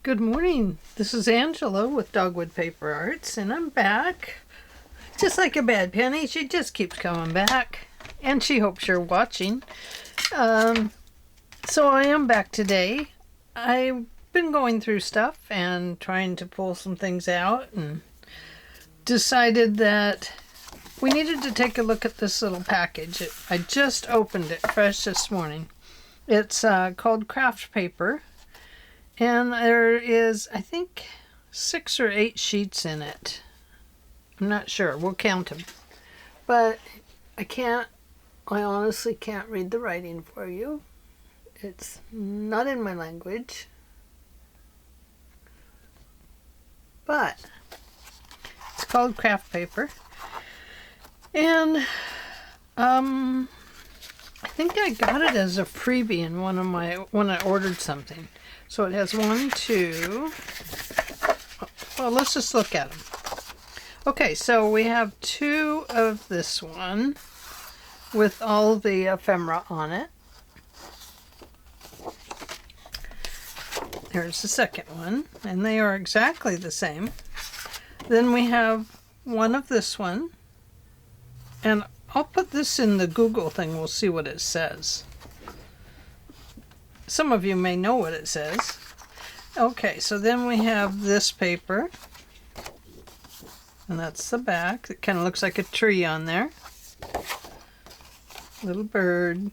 Good morning. This is Angela with Dogwood Paper Arts, and I'm back. Just like a bad penny, she just keeps coming back, and she hopes you're watching. So I am back today. I've been going through stuff and trying to pull some things out, and decided that we needed to take a look at this little package. I just opened it fresh this morning. It's called craft paper. And there is, I think, 6 or 8 sheets in it. I'm not sure. We'll count them. But I honestly can't read the writing for you. It's not in my language. But it's called craft paper. And I think I got it as a freebie in when I ordered something. So it has 1, 2, well, let's just look at them. Okay, so we have 2 of this one with all the ephemera on it. There's the second one, and they are exactly the same. Then we have 1 of this one, and I'll put this in the Google thing. We'll see what it says. Some of you may know what it says. Okay, so then we have this paper. And that's the back. It kind of looks like a tree on there. Little bird.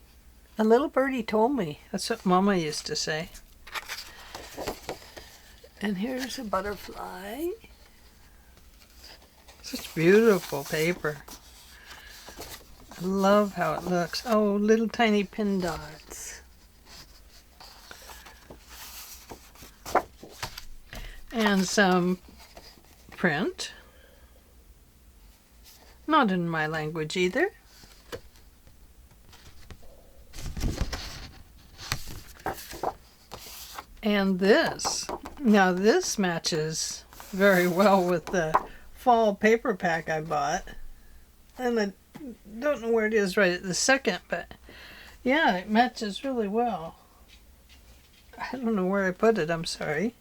A little birdie told me. That's what Mama used to say. And here's a butterfly. Such beautiful paper. I love how it looks. Oh, little tiny pin dots. And some print. Not in my language either. And this. Now this matches very well with the fall paper pack I bought. And I don't know where it is right at the second, but yeah, it matches really well. I don't know where I put it, I'm sorry.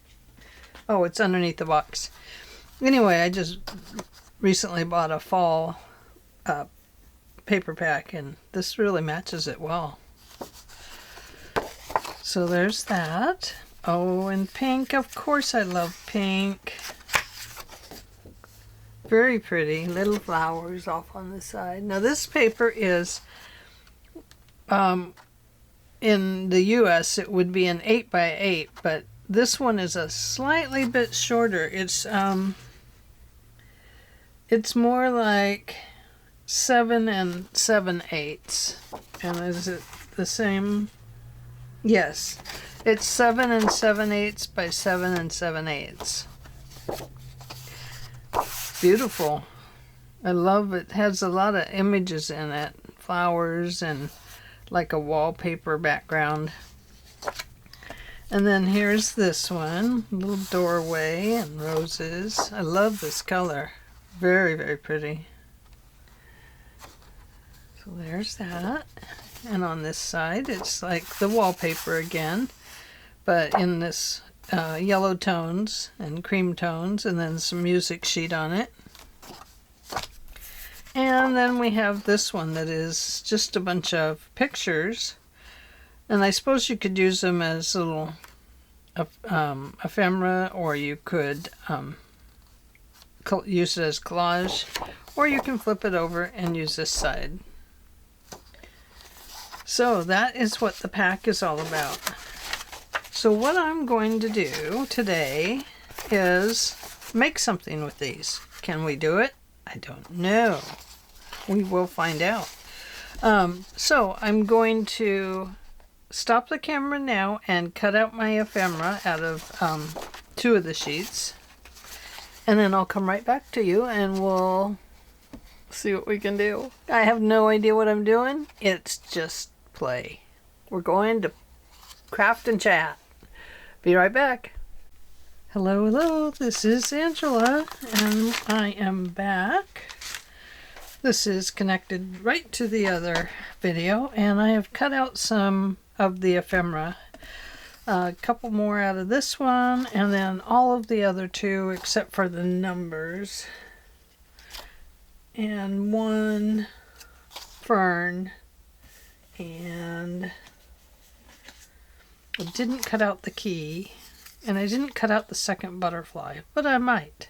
Oh, it's underneath the box. Anyway, I just recently bought a fall paper pack, and this really matches it well. So there's that. Oh, and pink. Of course I love pink. Very pretty. Little flowers off on the side. Now this paper is, in the US, it would be an 8x8, but this one is a slightly bit shorter. It's more like 7 7/8. And is it the same? Yes. It's 7 7/8 by 7 7/8. Beautiful. I love it. It has a lot of images in it. Flowers and like a wallpaper background. And then here's this one, little doorway and roses. I love this color. Very, very pretty. So there's that. And on this side, it's like the wallpaper again, but in this yellow tones and cream tones, and then some music sheet on it. And then we have this one that is just a bunch of pictures. And I suppose you could use them as little ephemera, or you could use it as collage, or you can flip it over and use this side. So that is what the pack is all about. So what I'm going to do today is make something with these. Can we do it? I don't know. We will find out. So I'm going to stop the camera now and cut out my ephemera out of 2 of the sheets. And then I'll come right back to you and we'll see what we can do. I have no idea what I'm doing. It's just play. We're going to craft and chat. Be right back. Hello, hello. This is Angela and I am back. This is connected right to the other video, and I have cut out some of the ephemera. A couple more out of this one, and then all of the other two except for the numbers. And one fern, and I didn't cut out the key, and I didn't cut out the second butterfly, but I might.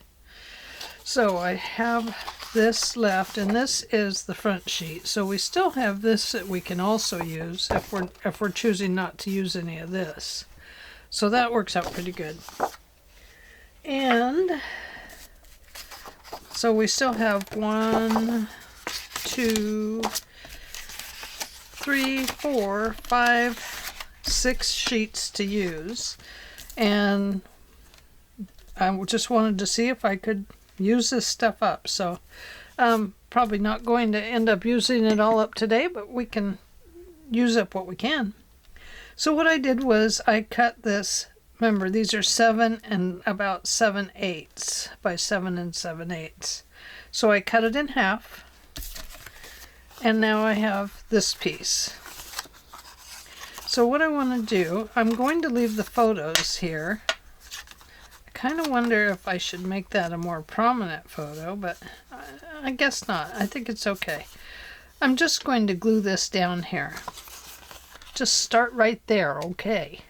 So I have this left, and this is the front sheet. So we still have this that we can also use if we're choosing not to use any of this. So that works out pretty good. And so we still have 1, 2, 3, 4, 5, 6 sheets to use. And I just wanted to see if I could use this stuff up. So probably not going to end up using it all up today, but we can use up what we can. So what I did was I cut this. Remember, these are 7 and about 7/8 by 7 7/8. So I cut it in half, and now I have this piece. So what I want to do, I'm going to leave the photos here. I kind of wonder if I should make that a more prominent photo, but I guess not. I think it's okay. I'm just going to glue this down here. Just start right there, okay.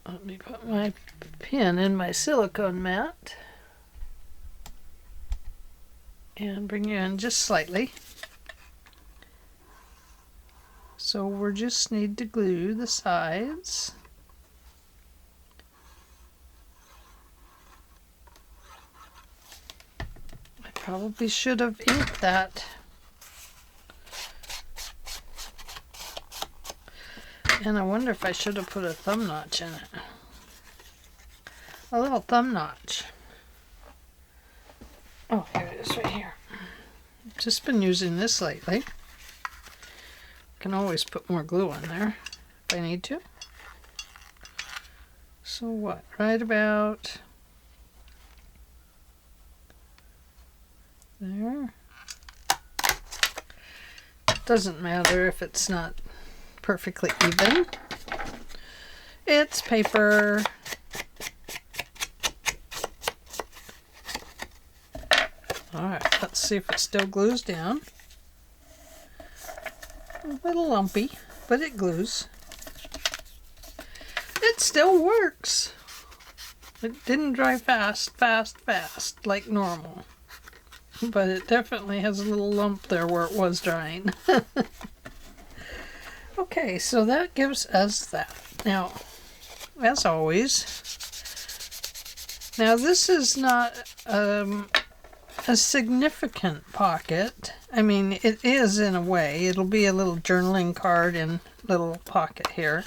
Let me put my pin in my silicone mat and bring you in just slightly. So we just need to glue the sides. I probably should have inked that. And I wonder if I should have put a thumb notch in it. A little thumb notch. Oh, here it is right here. I've just been using this lately. Can always put more glue on there if I need to. So what? Right about there. Doesn't matter if it's not perfectly even. It's paper. Alright, let's see if it still glues down. A little lumpy, but it glues. It still works. It didn't dry fast like normal. But it definitely has a little lump there where it was drying. Okay, so that gives us that. Now, as always, now this is not a significant pocket. I mean, it is in a way. It'll be a little journaling card and little pocket here.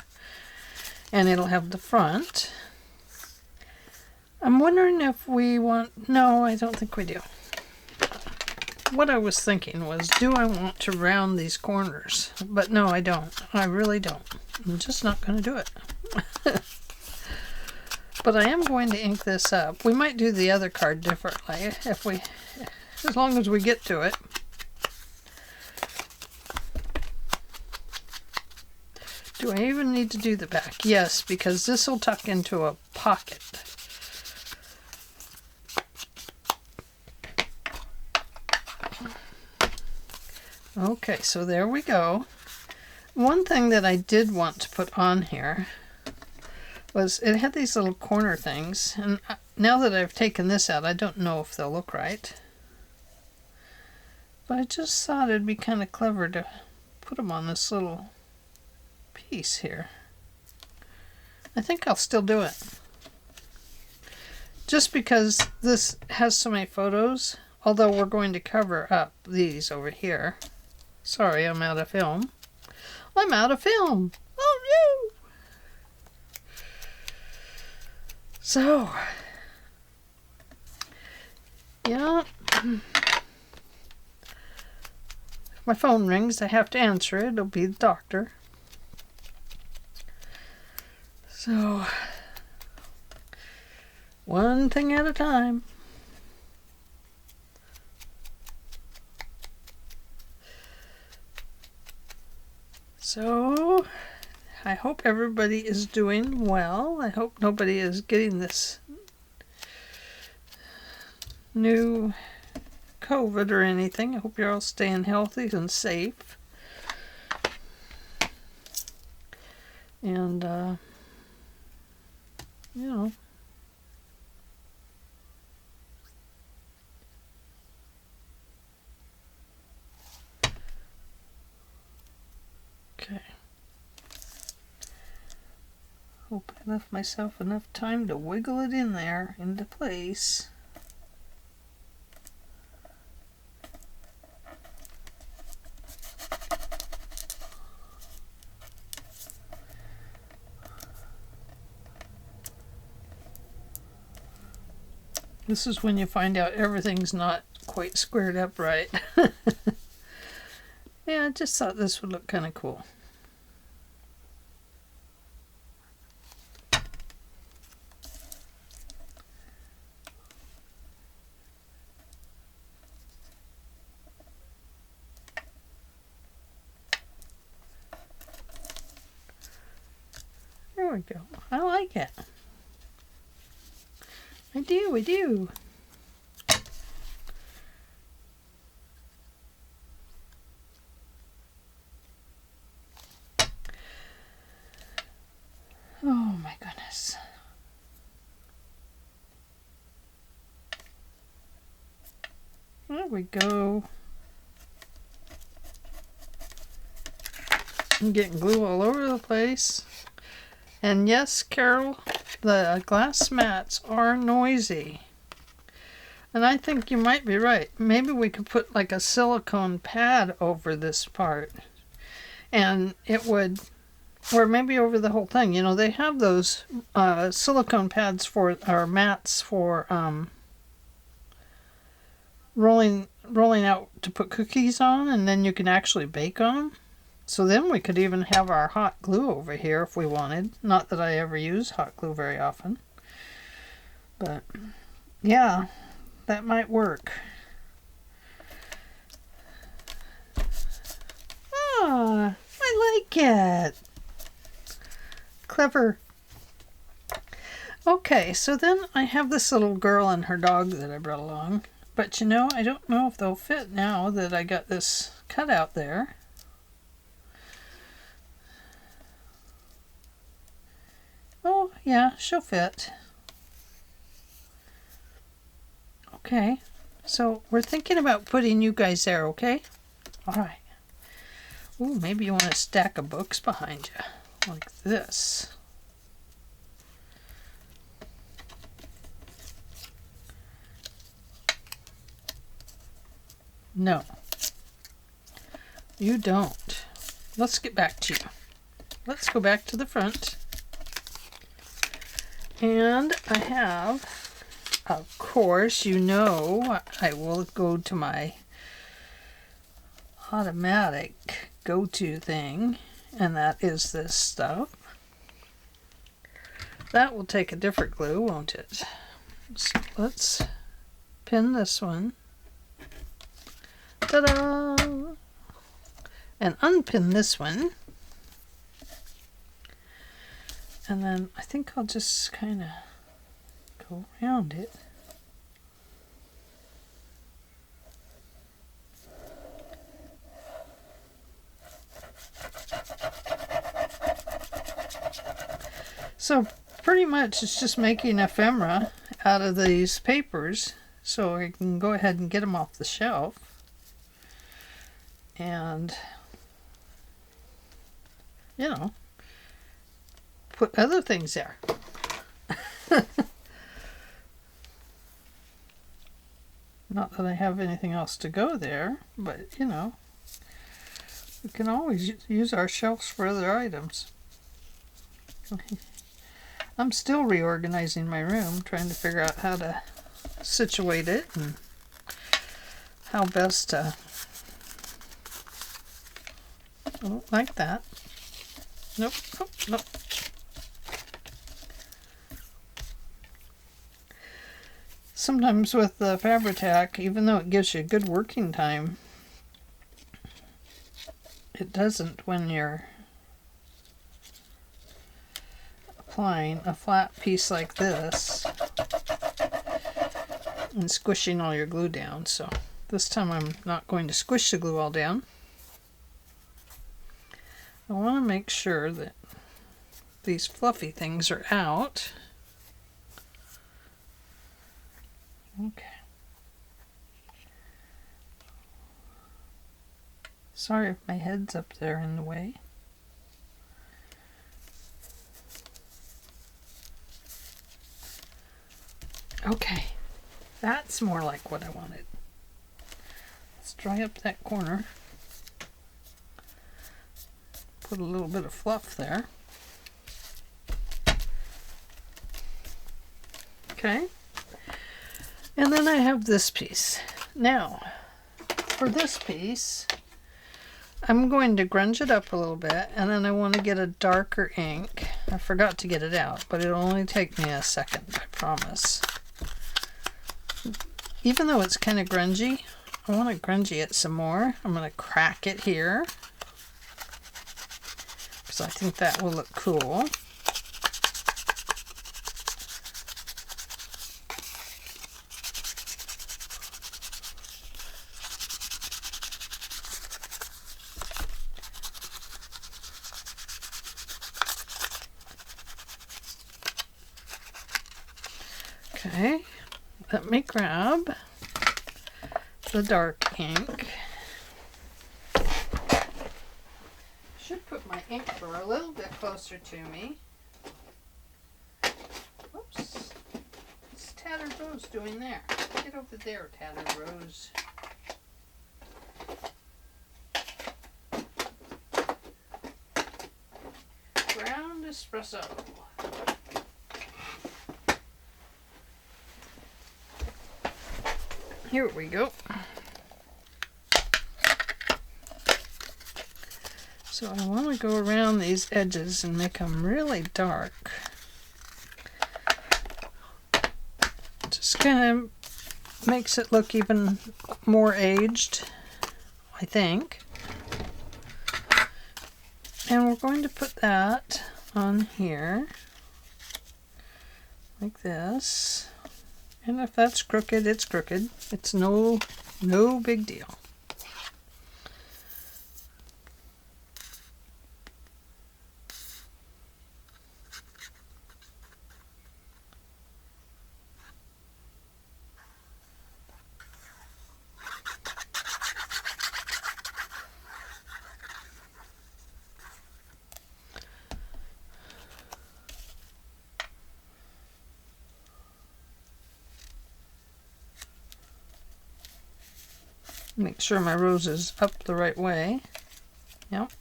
And it'll have the front. I'm wondering if we want... No, I don't think we do. What I was thinking was, do I want to round these corners? But no, I don't. I really don't. I'm just not going to do it. But I am going to ink this up. We might do the other card differently as long as we get to it. Do I even need to do the back? Yes, because this will tuck into a pocket. Okay, so there we go. One thing that I did want to put on here was it had these little corner things, and now that I've taken this out, I don't know if they'll look right. But I just thought it'd be kind of clever to put them on this little piece here. I think I'll still do it. Just because this has so many photos, although we're going to cover up these over here. Sorry, I'm out of film. I'm out of film. Oh no! So, yeah. My phone rings. I have to answer it. It'll be the doctor. So, one thing at a time. So, I hope everybody is doing well. I hope nobody is getting this new COVID or anything. I hope you're all staying healthy and safe. And, you know, okay. Hope I left myself enough time to wiggle it in there into place. This is when you find out everything's not quite squared up right. Yeah, I just thought this would look kind of cool. There we go. I like it. I do. Oh my goodness. There we go. I'm getting glue all over the place. And yes, Carol, the glass mats are noisy. And I think you might be right. Maybe we could put like a silicone pad over this part. And it would, or maybe over the whole thing. You know, they have those silicone pads for, or mats for rolling out to put cookies on, and then you can actually bake on them. So then we could even have our hot glue over here if we wanted. Not that I ever use hot glue very often. But yeah, that might work. Ah, I like it. Clever. Okay, so then I have this little girl and her dog that I brought along. But you know, I don't know if they'll fit now that I got this cut out there. Oh, yeah, she'll fit. Okay, so we're thinking about putting you guys there, okay? All right. Ooh, maybe you want a stack of books behind you, like this. No, you don't. Let's get back to you. Let's go back to the front. And I have, of course, you know, I will go to my automatic go-to thing, and that is this stuff. That will take a different glue, won't it? So let's pin this one. Ta-da! And unpin this one. And then I think I'll just kind of go around it. So pretty much it's just making ephemera out of these papers so I can go ahead and get them off the shelf. And, you know, put other things there. Not that I have anything else to go there, but you know, we can always use our shelves for other items. I'm still reorganizing my room, trying to figure out how to situate it and how best to, oh, like that. Nope, nope, nope. Sometimes with the Fabri-Tac, even though it gives you a good working time, it doesn't when you're applying a flat piece like this and squishing all your glue down. So this time I'm not going to squish the glue all down. I want to make sure that these fluffy things are out. Okay. Sorry if my head's up there in the way. Okay, that's more like what I wanted. Let's dry up that corner. Put a little bit of fluff there. Okay. And then I have this piece. Now, for this piece, I'm going to grunge it up a little bit, and then I want to get a darker ink. I forgot to get it out, but it'll only take me a second, I promise. Even though it's kind of grungy, I want to grungy it some more. I'm going to crack it here, because I think that will look cool. Okay, let me grab the dark ink. Should put my ink drawer a little bit closer to me. Whoops. What's Tattered Rose doing there? Get over there, Tattered Rose. Ground espresso. Here we go. So I want to go around these edges and make them really dark. Just kind of makes it look even more aged, I think. And we're going to put that on here, like this. And if that's crooked, it's crooked. It's no big deal. Make sure my rose is up the right way. Yep.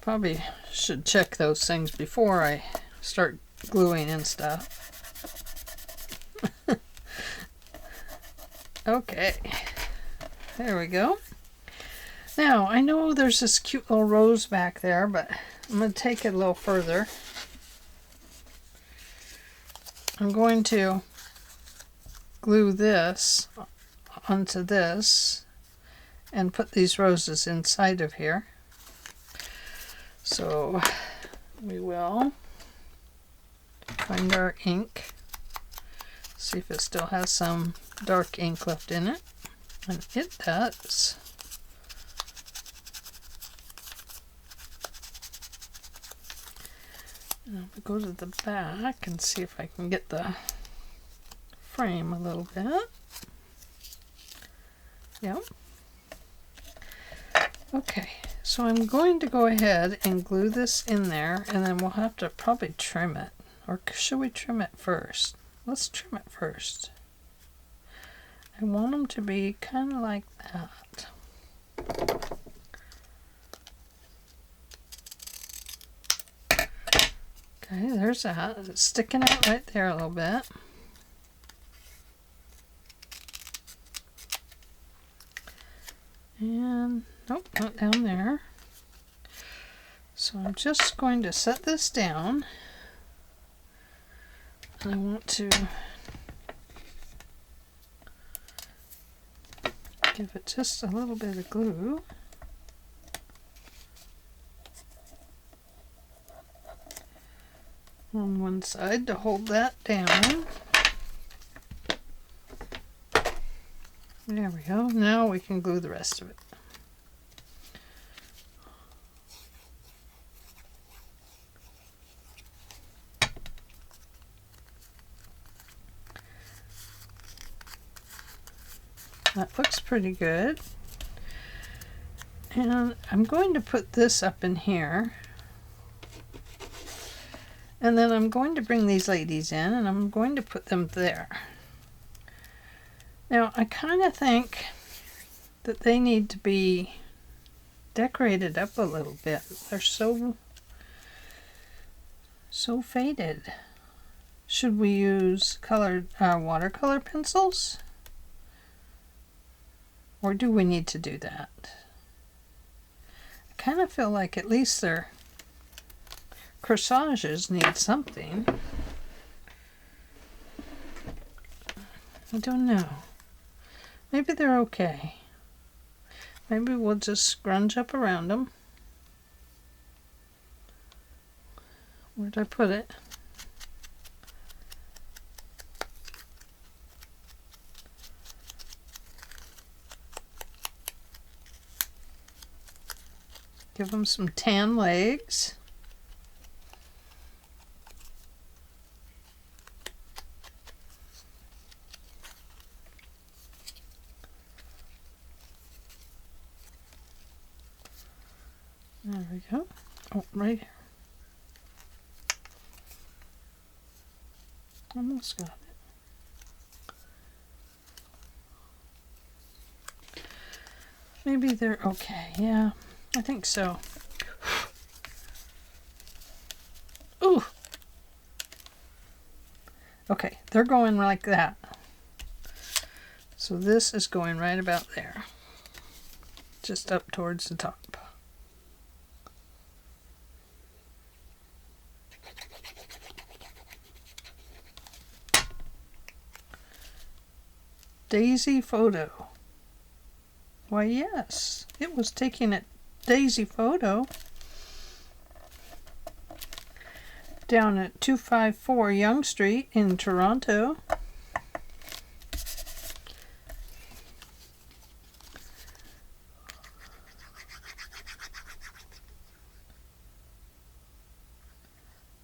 Probably should check those things before I start gluing and stuff. Okay. There we go. Now, I know there's this cute little rose back there, but I'm going to take it a little further. I'm going to glue this onto this and put these roses inside of here. So we will find our ink, see if it still has some dark ink left in it, and it does. And I'll go to the back and see if I can get the frame a little bit. Yep. Okay, so I'm going to go ahead and glue this in there, and then we'll have to probably trim it. Or should we trim it first? Let's trim it first. I want them to be kind of like that. Okay, there's that. It's sticking out right there a little bit. And nope, not down there. So I'm just going to set this down, and I want to give it just a little bit of glue. on one side to hold that down. There we go. Now we can glue the rest of it. That looks pretty good. And I'm going to put this up in here. And then I'm going to bring these ladies in and I'm going to put them there. Now I kind of think that they need to be decorated up a little bit. They're so faded. Should we use colored watercolor pencils? Or do we need to do that? I kind of feel like at least their corsages need something. I don't know. Maybe they're okay. Maybe we'll just scrunch up around them. Where'd I put it? Give them some tan legs. There we go. Oh, right here. Almost got it. Maybe they're okay. Yeah, I think so. Ooh. Okay, they're going like that. So this is going right about there. Just up towards the top. Daisy photo. Why, yes, it was taking a daisy photo down at 254 Yonge Street in Toronto.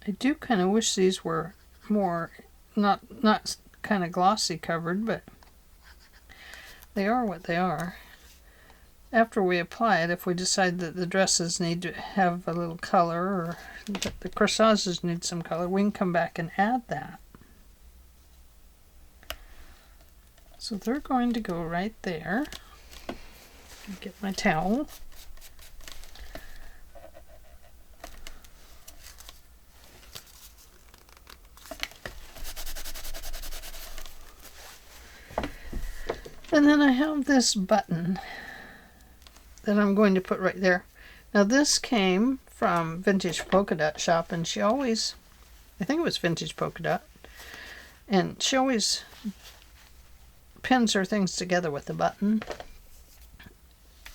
I do kind of wish these were more, not kind of glossy covered, but they are what they are. After we apply it, if we decide that the dresses need to have a little color or that the corsages need some color, we can come back and add that. So they're going to go right there. Get my towel. And then I have this button that I'm going to put right there. Now this came from Vintage Polka Dot Shop, and she always, I think it was Vintage Polka Dot, and she always pins her things together with a button.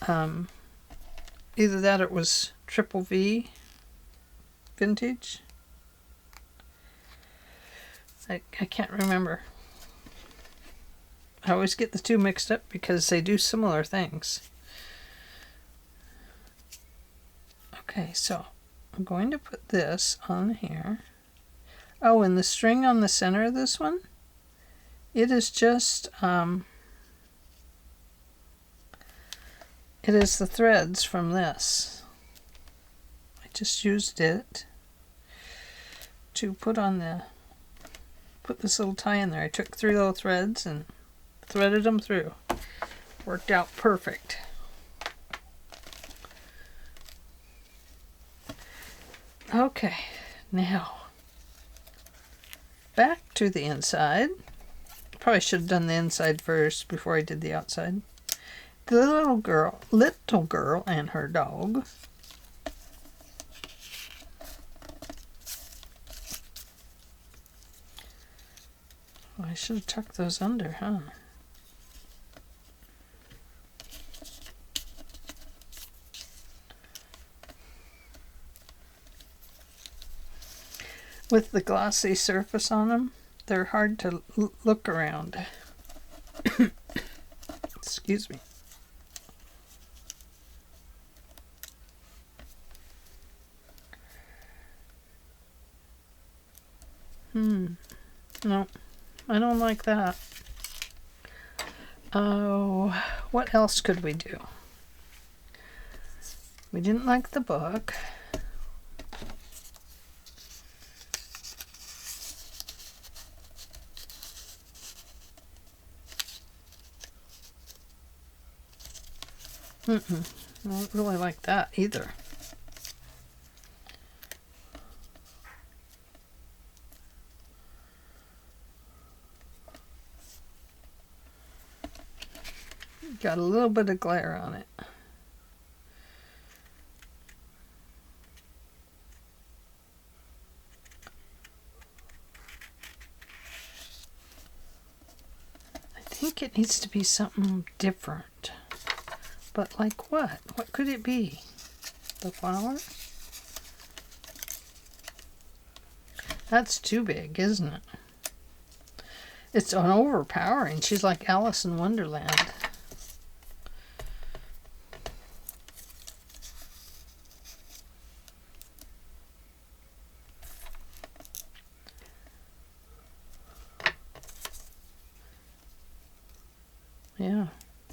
Either that or it was Triple V Vintage. I can't remember. I always get the two mixed up because they do similar things. Okay, so I'm going to put this on here. Oh, and the string on the center of this one, it is just, it is the threads from this. I just used it to put on the, put this little tie in there. I took 3 little threads and threaded them through. Worked out perfect. Okay, now back to the inside. Probably should have done the inside first before I did the outside. The little girl and her dog. Oh, I should have tucked those under, huh? With the glossy surface on them, they're hard to look around. Excuse me. No, I don't like that. Oh, what else could we do? We didn't like the book. I don't really like that either. Got a little bit of glare on it. I think it needs to be something different. But like what? What could it be? The flower? That's too big, isn't it? It's an overpowering. She's like Alice in Wonderland. Yeah,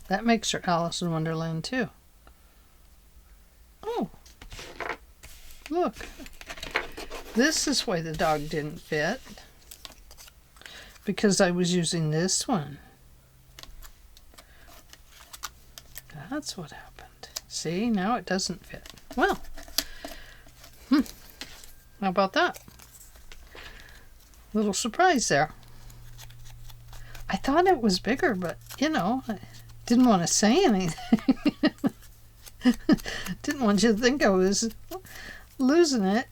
that makes her Alice in Wonderland too. Oh, look. This is why the dog didn't fit. Because I was using this one. That's what happened. See, now it doesn't fit. Well, how about that? Little surprise there. I thought it was bigger, but, you know, I didn't want to say anything. Didn't want you to think I was losing it.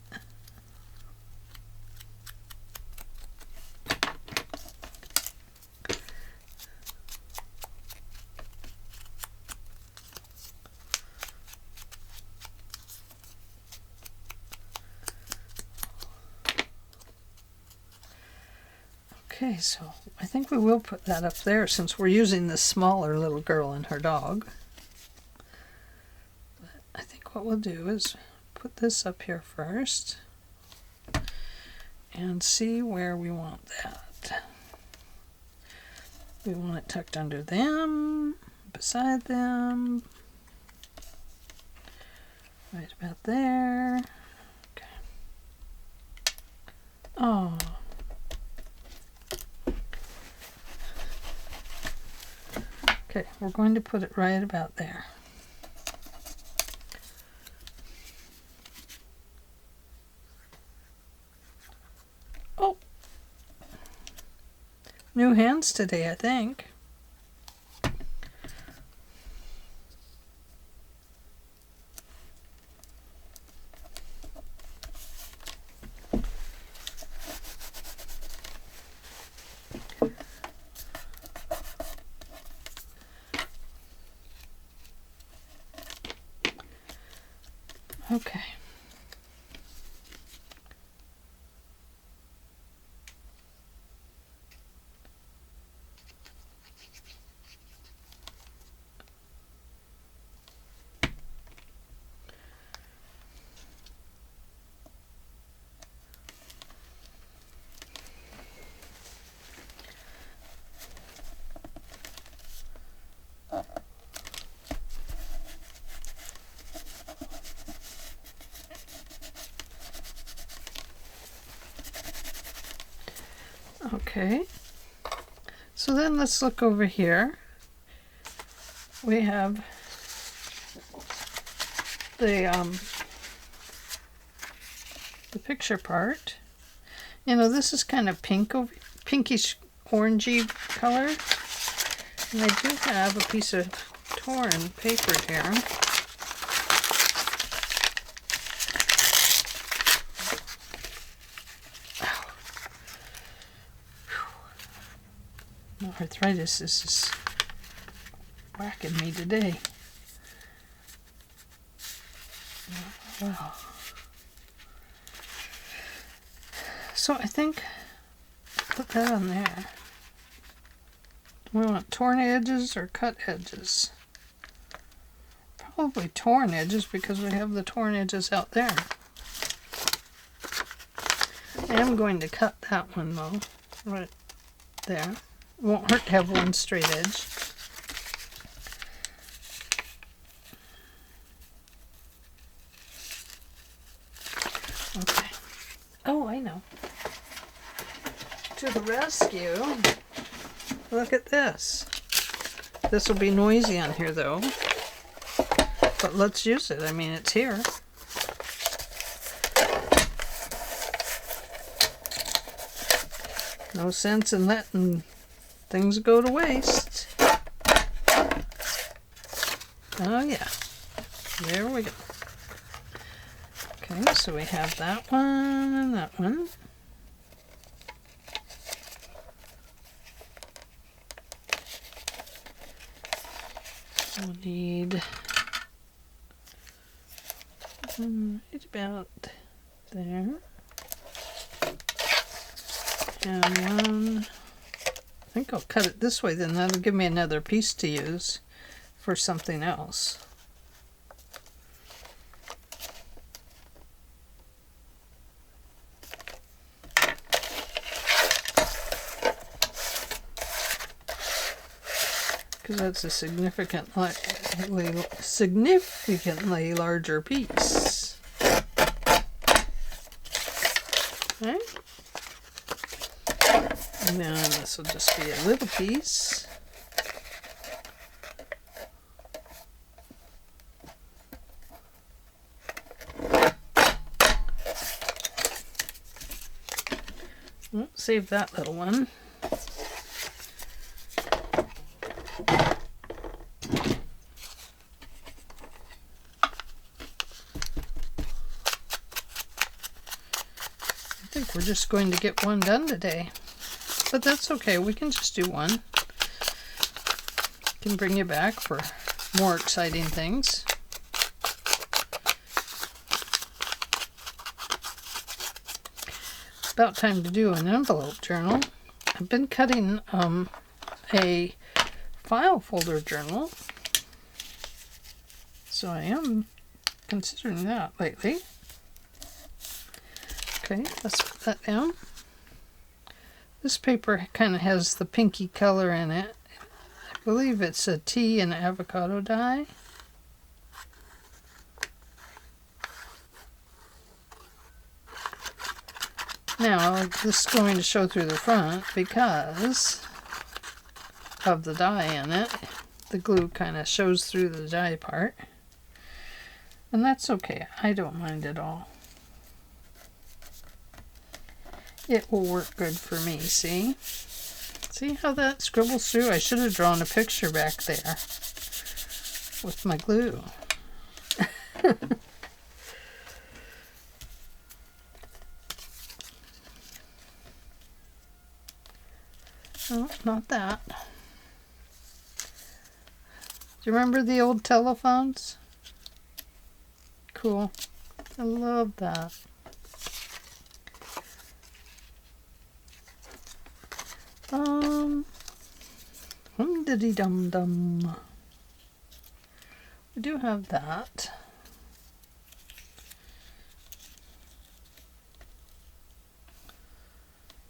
Okay, so I think we will put that up there since we're using this smaller little girl and her dog. But I think what we'll do is put this up here first and see where we want that. We want it tucked under them, beside them, right about there. Okay. Oh. Okay, we're going to put it right about there. Oh! New hands today, I think. Okay. Okay, so then let's look over here. We have the picture part. You know, this is kind of pinkish orangey color. And I do have a piece of torn paper here. Arthritis is just whacking me today. Wow. So I think put that on there. We want torn edges or cut edges? Probably torn edges because we have the torn edges out there. I am going to cut that one though, right there. It won't hurt to have one straight edge. Okay. Oh, I know. To the rescue. Look at this. This will be noisy on here though. But let's use it. I mean, it's here. No sense in letting things go to waste. Oh yeah. There we go. Okay, so we have that one and that one. We'll need right about there. And one, I think I'll cut it this way, then that'll give me another piece to use for something else. Because that's a significantly larger piece. Okay. And then this will just be a little piece. Well, save that little one. I think we're just going to get one done today. But that's okay, we can just do one. Can bring you back for more exciting things. About time to do an envelope journal. I've been cutting a file folder journal, so I am considering that lately. Okay, let's put that down. This paper kind of has the pinky color in it. I believe it's a tea and avocado dye. Now, this is going to show through the front because of the dye in it. The glue kind of shows through the dye part. And that's okay. I don't mind at all. It will work good for me, see? See how that scribbles through? I should have drawn a picture back there with my glue. Oh, not that. Do you remember the old telephones? Cool. I love that. Hum-diddy-dum-dum. We do have that.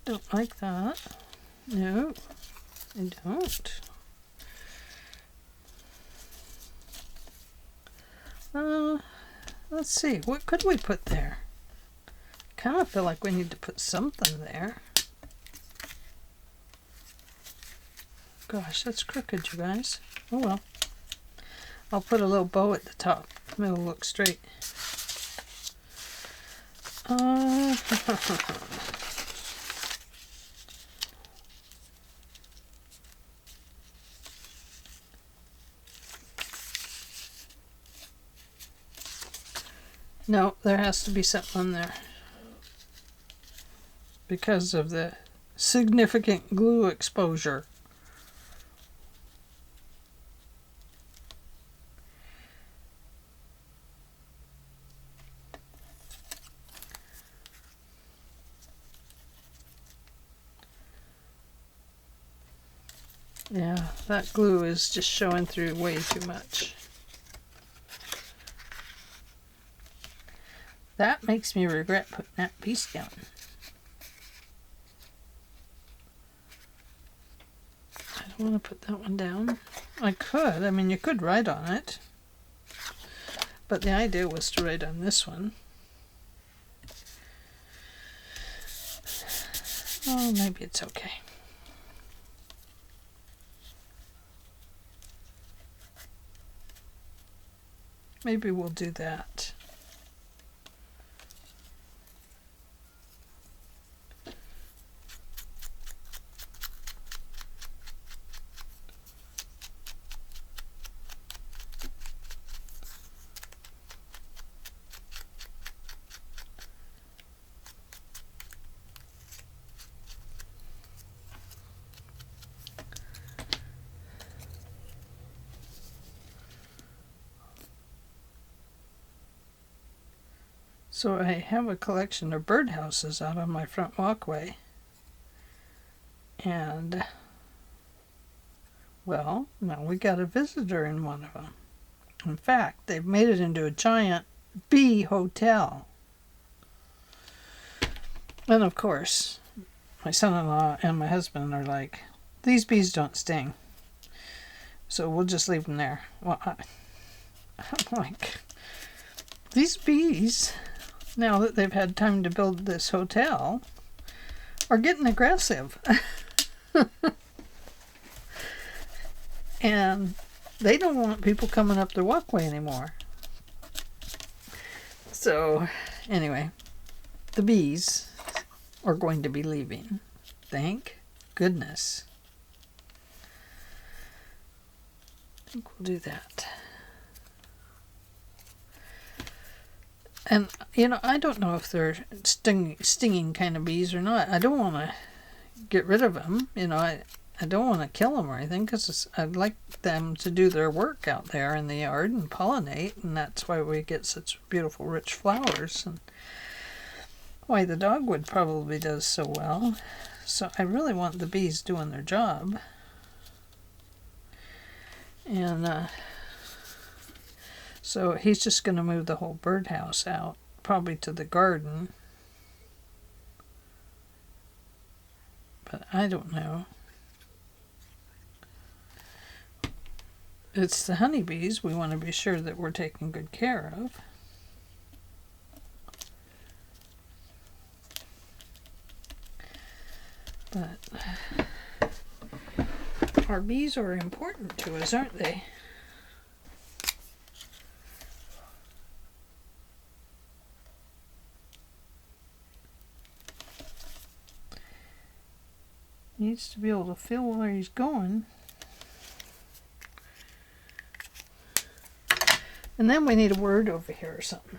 Don't like that. No, I don't. Let's see, what could we put there? Kind of feel like we need to put something there. Gosh, that's crooked, you guys. Oh well. I'll put a little bow at the top. It'll look straight. No, there has to be something on there because of the significant glue exposure. Yeah, that glue is just showing through way too much. That makes me regret putting that piece down. I don't want to put that one down. I could. I mean, you could write on it. But the idea was to write on this one. Oh, maybe it's okay. Maybe we'll do that. So I have a collection of birdhouses out on my front walkway. And, well, now we got a visitor in one of them. In fact, they've made it into a giant bee hotel. And of course, my son-in-law and my husband are like, these bees don't sting, so we'll just leave them there. Well, I'm like, these bees, now that they've had time to build this hotel, are getting aggressive. And they don't want people coming up their walkway anymore. So, anyway, the bees are going to be leaving. Thank goodness. I think we'll do that. And, you know, I don't know if they're stinging kind of bees or not. I don't want to get rid of them. You know, I don't want to kill them or anything, because I'd like them to do their work out there in the yard and pollinate, and that's why we get such beautiful, rich flowers, and why the dogwood probably does so well. So I really want the bees doing their job. And so he's just going to move the whole birdhouse out, probably to the garden. But I don't know. It's the honeybees we want to be sure that we're taking good care of. But our bees are important to us, aren't they? He needs to be able to feel where he's going. And then we need a word over here or something.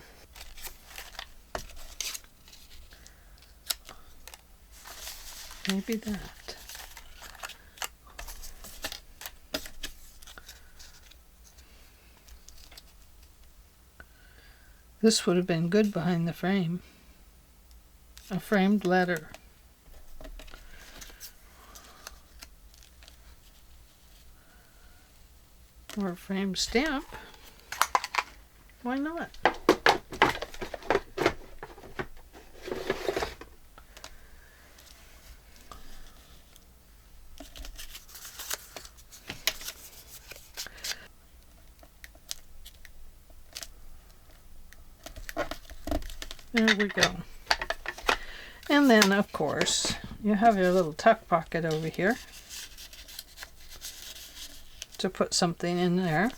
Maybe that. This would have been good behind the frame. A framed letter. Or a framed stamp. Why not? There we go. And then, of course, you have your little tuck pocket over here to put something in there.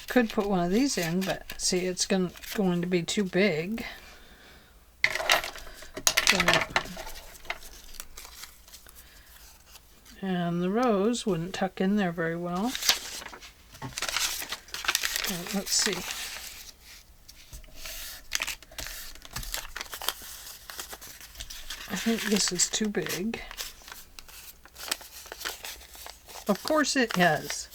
Could put one of these in, but see, it's going to be too big. And the rose wouldn't tuck in there very well. Let's see. I think this is too big. Of course it is.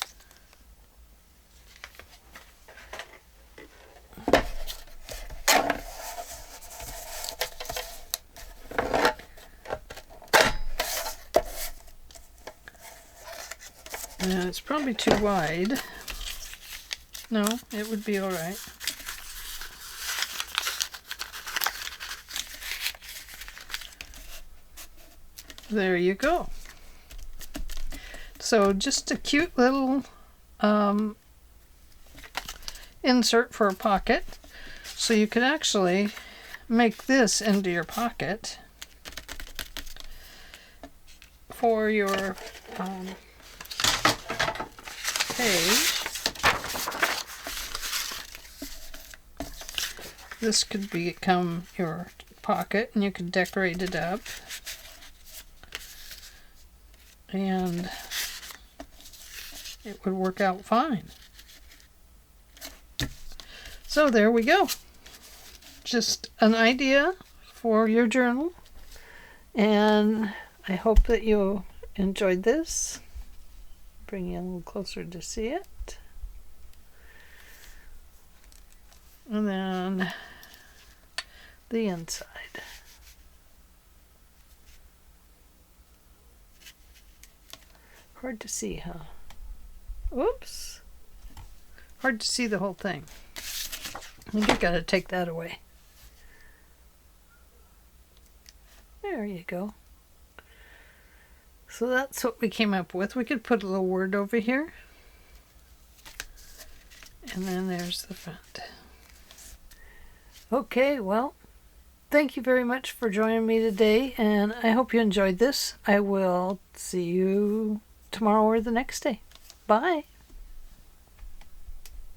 And it's probably too wide. No, it would be all right. There you go. So just a cute little insert for a pocket. So you could actually make this into your pocket for your page. This could become your pocket and you could decorate it up. And it would work out fine. So there we go. Just an idea for your journal. And I hope that you enjoyed this. Bring you a little closer to see it. And then the inside. Hard to see, huh? Oops. Hard to see the whole thing. You gotta take that away. There you go. So that's what we came up with. We could put a little word over here. And then there's the front. Okay, well, thank you very much for joining me today, and I hope you enjoyed this. I will see you tomorrow or the next day. Bye.